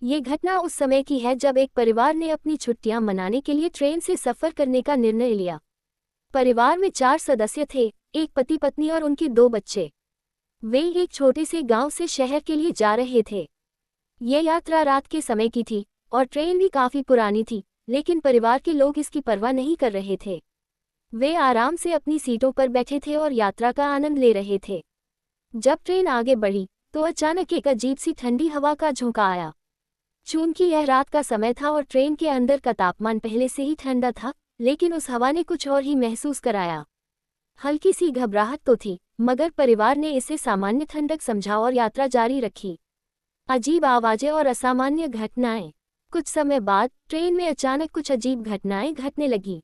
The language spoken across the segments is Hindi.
ये घटना उस समय की है जब एक परिवार ने अपनी छुट्टियां मनाने के लिए ट्रेन से सफर करने का निर्णय लिया। परिवार में 4 सदस्य थे, एक पति पत्नी और उनके 2 बच्चे। वे एक छोटे से गांव से शहर के लिए जा रहे थे। ये यात्रा रात के समय की थी और ट्रेन भी काफी पुरानी थी, लेकिन परिवार के लोग इसकी परवाह नहीं कर रहे थे। वे आराम से अपनी सीटों पर बैठे थे और यात्रा का आनंद ले रहे थे। जब ट्रेन आगे बढ़ी तो अचानक एक अजीब सी ठंडी हवा का झोंका आया। चूंकि यह रात का समय था और ट्रेन के अंदर का तापमान पहले से ही ठंडा था, लेकिन उस हवा ने कुछ और ही महसूस कराया। हल्की सी घबराहट तो थी, मगर परिवार ने इसे सामान्य ठंडक समझा और यात्रा जारी रखी। अजीब आवाजें और असामान्य घटनाएं। कुछ समय बाद ट्रेन में अचानक कुछ अजीब घटनाएं घटने लगीं।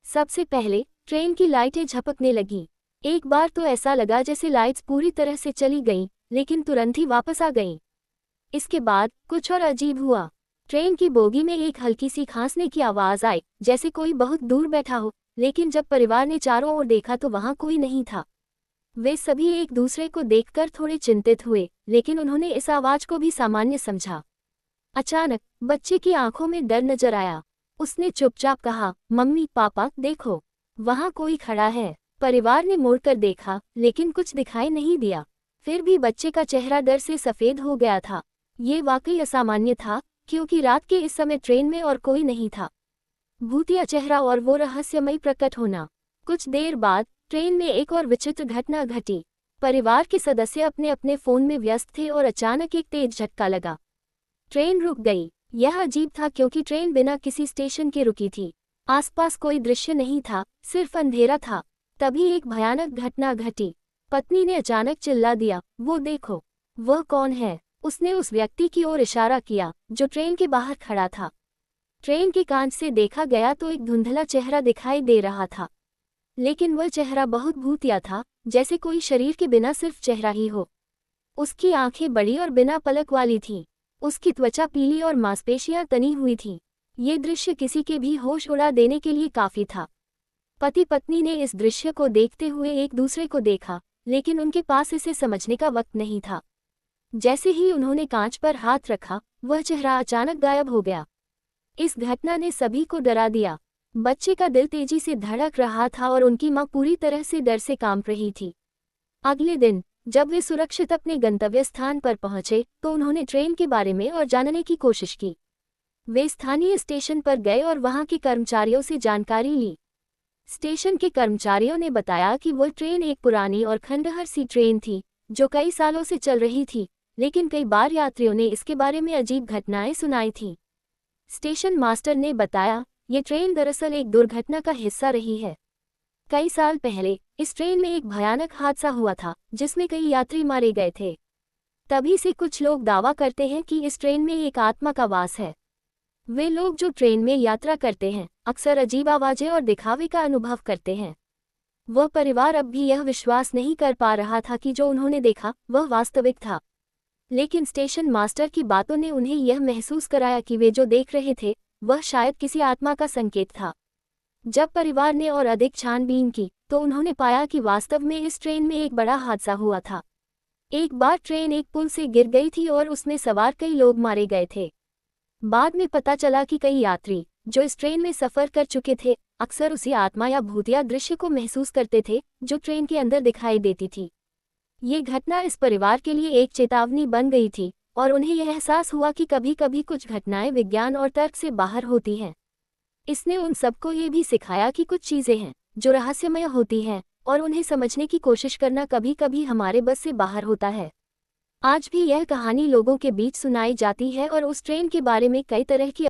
सबसे पहले ट्रेन की लाइटें झपकने लगीं। एक बार तो ऐसा लगा जैसे लाइट्स पूरी तरह से चली गईं, लेकिन तुरंत ही वापस आ गईं। इसके बाद कुछ और अजीब हुआ। ट्रेन की बोगी में एक हल्की सी खांसने की आवाज आई, जैसे कोई बहुत दूर बैठा हो, लेकिन जब परिवार ने चारों ओर देखा तो वहां कोई नहीं था। वे सभी एक दूसरे को देखकर थोड़े चिंतित हुए, लेकिन उन्होंने इस आवाज को भी सामान्य समझा। अचानक बच्चे की आंखों में डर नजर आया। उसने चुपचाप कहा, मम्मी पापा देखो, वहां कोई खड़ा है। परिवार ने मुड़कर देखा, लेकिन कुछ दिखाई नहीं दिया। फिर भी बच्चे का चेहरा डर से सफेद हो गया था। ये वाकई असामान्य था, क्योंकि रात के इस समय ट्रेन में और कोई नहीं था। भूतिया चेहरा और वो रहस्यमयी प्रकट होना। कुछ देर बाद ट्रेन में एक और विचित्र घटना घटी। परिवार के सदस्य अपने अपने फोन में व्यस्त थे और अचानक एक तेज झटका लगा। ट्रेन रुक गई। यह अजीब था क्योंकि ट्रेन बिना किसी स्टेशन के रुकी थी। आसपास कोई दृश्य नहीं था, सिर्फ अंधेरा था। तभी एक भयानक घटना घटी। पत्नी ने अचानक चिल्ला दिया, वो देखो, वह कौन है। उसने उस व्यक्ति की ओर इशारा किया जो ट्रेन के बाहर खड़ा था। ट्रेन के कांच से देखा गया तो एक धुंधला चेहरा दिखाई दे रहा था, लेकिन वह चेहरा बहुत भूतिया था, जैसे कोई शरीर के बिना सिर्फ चेहरा ही हो। उसकी आंखें बड़ी और बिना पलक वाली थीं। उसकी त्वचा पीली और मांसपेशियां तनी हुई थीं। ये दृश्य किसी के भी होश उड़ा देने के लिए काफी था। पति पत्नी ने इस दृश्य को देखते हुए एक दूसरे को देखा, लेकिन उनके पास इसे समझने का वक्त नहीं था। जैसे ही उन्होंने कांच पर हाथ रखा, वह चेहरा अचानक गायब हो गया। इस घटना ने सभी को डरा दिया। बच्चे का दिल तेजी से धड़क रहा था और उनकी मां पूरी तरह से डर से कांप रही थी। अगले दिन जब वे सुरक्षित अपने गंतव्य स्थान पर पहुंचे तो उन्होंने ट्रेन के बारे में और जानने की कोशिश की। वे स्थानीय स्टेशन पर गए और वहां के कर्मचारियों से जानकारी ली। स्टेशन के कर्मचारियों ने बताया कि वह ट्रेन एक पुरानी और खंडहर सी ट्रेन थी जो कई सालों से चल रही थी, लेकिन कई बार यात्रियों ने इसके बारे में अजीब घटनाएं सुनाई थीं। स्टेशन मास्टर ने बताया, ये ट्रेन दरअसल एक दुर्घटना का हिस्सा रही है। कई साल पहले इस ट्रेन में एक भयानक हादसा हुआ था जिसमें कई यात्री मारे गए थे। तभी से कुछ लोग दावा करते हैं कि इस ट्रेन में एक आत्मा का वास है। वे लोग जो ट्रेन में यात्रा करते हैं अक्सर अजीब आवाजें और दिखावे का अनुभव करते हैं। वह परिवार अब भी यह विश्वास नहीं कर पा रहा था कि जो उन्होंने देखा वह वास्तविक था, लेकिन स्टेशन मास्टर की बातों ने उन्हें यह महसूस कराया कि वे जो देख रहे थे वह शायद किसी आत्मा का संकेत था। जब परिवार ने और अधिक छानबीन की तो उन्होंने पाया कि वास्तव में इस ट्रेन में एक बड़ा हादसा हुआ था। एक बार ट्रेन एक पुल से गिर गई थी और उसमें सवार कई लोग मारे गए थे। बाद में पता चला कि कई यात्री जो इस ट्रेन में सफर कर चुके थे अक्सर उसी आत्मा या भूतिया दृश्य को महसूस करते थे जो ट्रेन के अंदर दिखाई देती थी। ये घटना इस परिवार के लिए एक चेतावनी बन गई थी और उन्हें यह एहसास हुआ कि कभी कभी कुछ घटनाएं विज्ञान और तर्क से बाहर होती हैं। इसने उन सबको ये भी सिखाया कि कुछ चीजें हैं जो रहस्यमय होती हैं और उन्हें समझने की कोशिश करना कभी कभी हमारे बस से बाहर होता है। आज भी यह कहानी लोगों के बीच सुनाई जाती है और उस ट्रेन के बारे में कई तरह की